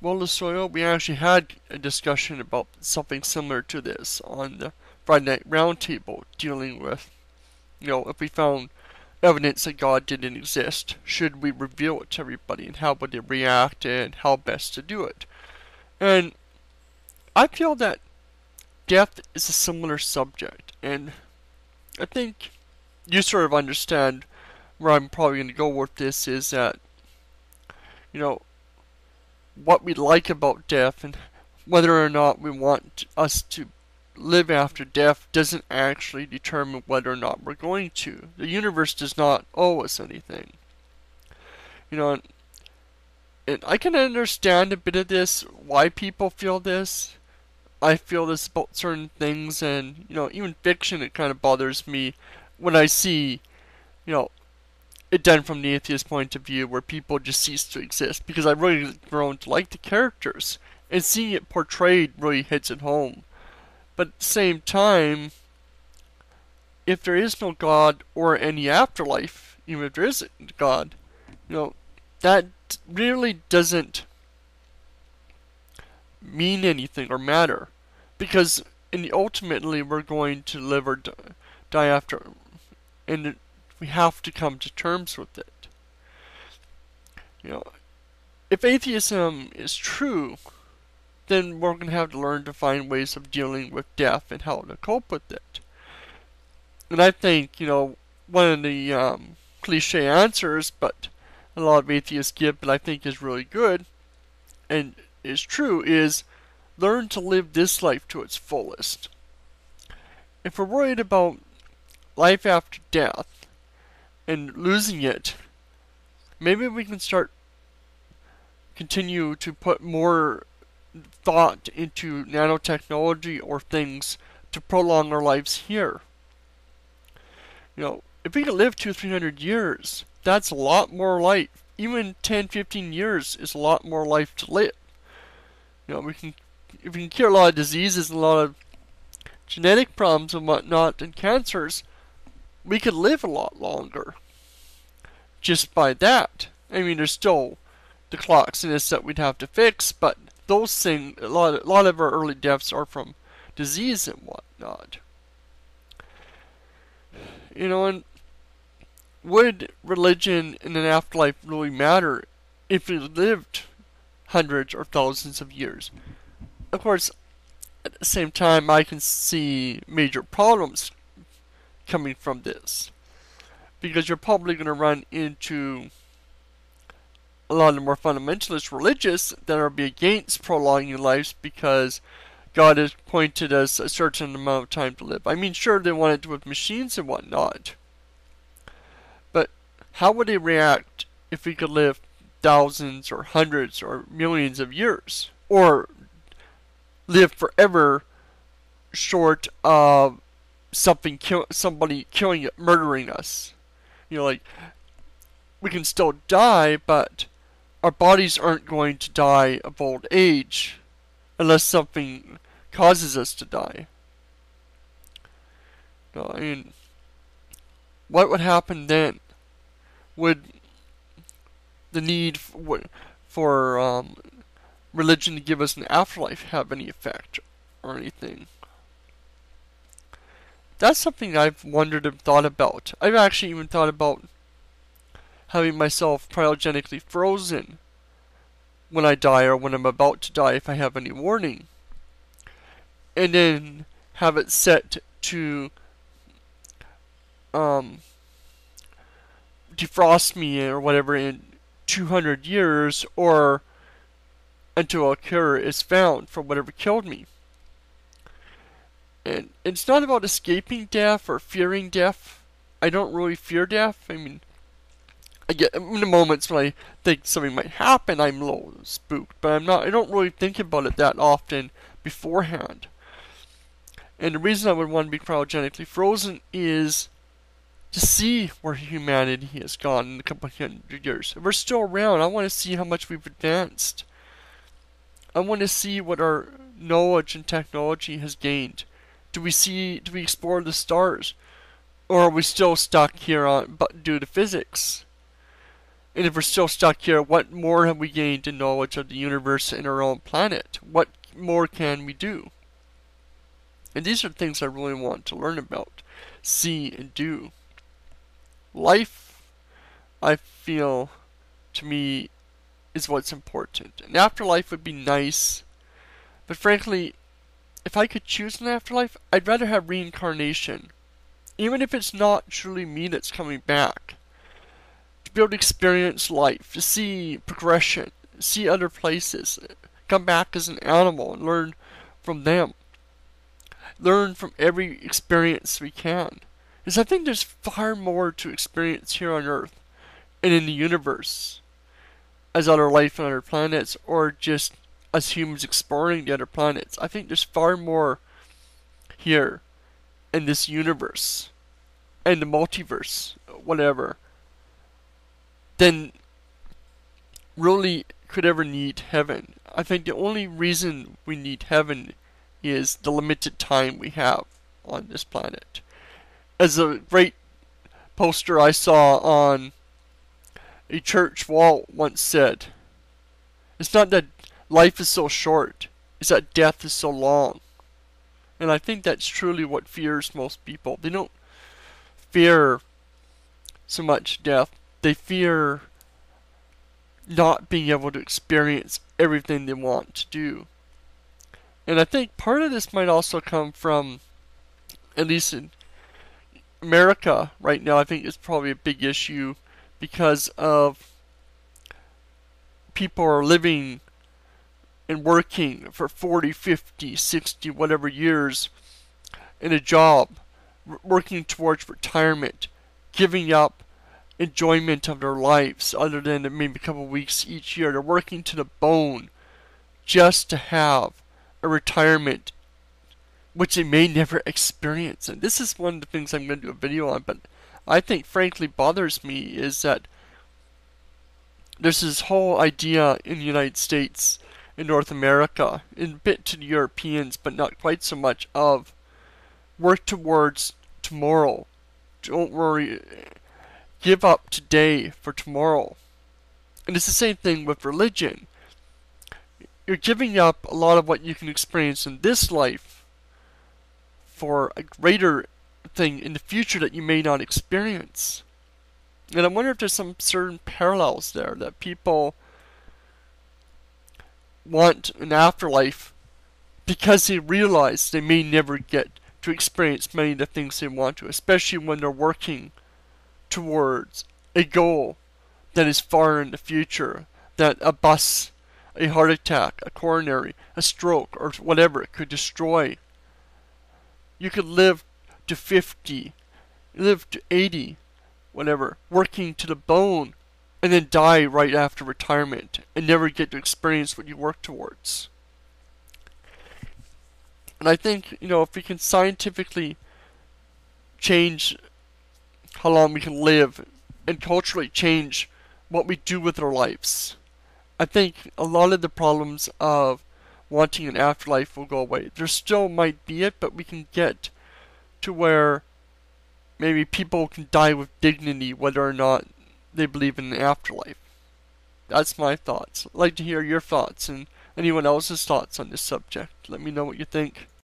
Well, Lasoyo, we actually had a discussion about something similar to this on the Friday Night Roundtable, dealing with, if we found evidence that God didn't exist, should we reveal it to everybody, and how would they react, and how best to do it? And I feel that death is a similar subject, and I think you sort of understand where I'm probably going to go with this is that, you know, what we like about death and whether or not we want us to live after death doesn't actually determine whether or not we're going to. The universe does not owe us anything. You know, and I can understand a bit of this, why people feel this. I feel this about certain things, and, even fiction, it kind of bothers me when I see, you know, it done from the atheist point of view where people just cease to exist, because I've really grown to like the characters, and seeing it portrayed really hits it home. But at the same time, if there is no God or any afterlife, even if there isn't God, that really doesn't mean anything or matter. Because ultimately we're going to live or die after, and we have to come to terms with it. If atheism is true, then we're going to have to learn to find ways of dealing with death and how to cope with it. And I think, one of the cliche answers, but a lot of atheists give, but I think is really good and is true, is learn to live this life to its fullest. If we're worried about life after death and losing it, maybe we can continue to put more thought into nanotechnology or things to prolong our lives here. If we could live 200-300 years, that's a lot more life. Even 10-15 years is a lot more life to live. If we can cure a lot of diseases and a lot of genetic problems and whatnot and cancers, we could live a lot longer just by that. I mean, there's still the clocks in this that we'd have to fix, but those things, a lot of our early deaths are from disease and whatnot. And would religion in an afterlife really matter if we lived hundreds or thousands of years? Of course, at the same time, I can see major problems coming from this, because you're probably going to run into a lot of more fundamentalist religious that are be against prolonging lives because God has appointed us a certain amount of time to live. I mean, sure, they want it with machines and whatnot, but how would they react if we could live thousands or hundreds or millions of years, or live forever short of somebody killing it, murdering us? Like, we can still die, but our bodies aren't going to die of old age unless something causes us to die. I mean, what would happen then? Would the need for religion to give us an afterlife have any effect or anything? That's something I've wondered and thought about. I've actually even thought about having myself cryogenically frozen when I die or when I'm about to die if I have any warning, and then have it set to defrost me or whatever in 200 years, or until a cure is found for whatever killed me. And it's not about escaping death or fearing death. I don't really fear death. I mean, I get in the moments when I think something might happen, I'm a little spooked, but I don't really think about it that often beforehand. And the reason I would want to be cryogenically frozen is to see where humanity has gone in a couple hundred years. If we're still around, I want to see how much we've advanced. I want to see what our knowledge and technology has gained. Do we explore the stars? Or are we still stuck here due to physics? And if we're still stuck here, what more have we gained in knowledge of the universe and our own planet? What more can we do? And these are things I really want to learn about, see, and do. Life, I feel, to me, is what's important. An afterlife would be nice, but frankly, if I could choose an afterlife, I'd rather have reincarnation. Even if it's not truly me that's coming back. To be able to experience life, to see progression, see other places, come back as an animal and learn from them. Learn from every experience we can. Because I think there's far more to experience here on Earth and in the universe as other life on other planets, or just as humans exploring the other planets. I think there's far more here in this universe and the multiverse, whatever, than really could ever need heaven. I think the only reason we need heaven is the limited time we have on this planet. As a great poster I saw on a church wall once said, it's not that life is so short, it's that death is so long. And I think that's truly what fears most people. They don't fear so much death, they fear not being able to experience everything they want to do. And I think part of this might also come from, at least in America right now, I think it's probably a big issue because of people are living and working for 40, 50, 60, whatever years in a job, working towards retirement, giving up enjoyment of their lives other than maybe a couple of weeks each year. They're working to the bone just to have a retirement which they may never experience. And this is one of the things I'm going to do a video on, but I think frankly bothers me is that there's this whole idea in the United States, in North America, and a bit to the Europeans, but not quite so much, of work towards tomorrow. Don't worry, give up today for tomorrow. And it's the same thing with religion. You're giving up a lot of what you can experience in this life for a greater thing in the future that you may not experience. And I wonder if there's some certain parallels there, that people want an afterlife because they realize they may never get to experience many of the things they want to, especially when they're working towards a goal that is far in the future, that a bus, a heart attack, a coronary, a stroke, or whatever it could destroy. You could live to 50, live to 80, whatever, working to the bone, and then die right after retirement and never get to experience what you work towards. And I think, if we can scientifically change how long we can live and culturally change what we do with our lives, I think a lot of the problems of wanting an afterlife will go away. There still might be it, but we can get to where maybe people can die with dignity whether or not they believe in an afterlife. That's my thoughts. I'd like to hear your thoughts and anyone else's thoughts on this subject. Let me know what you think.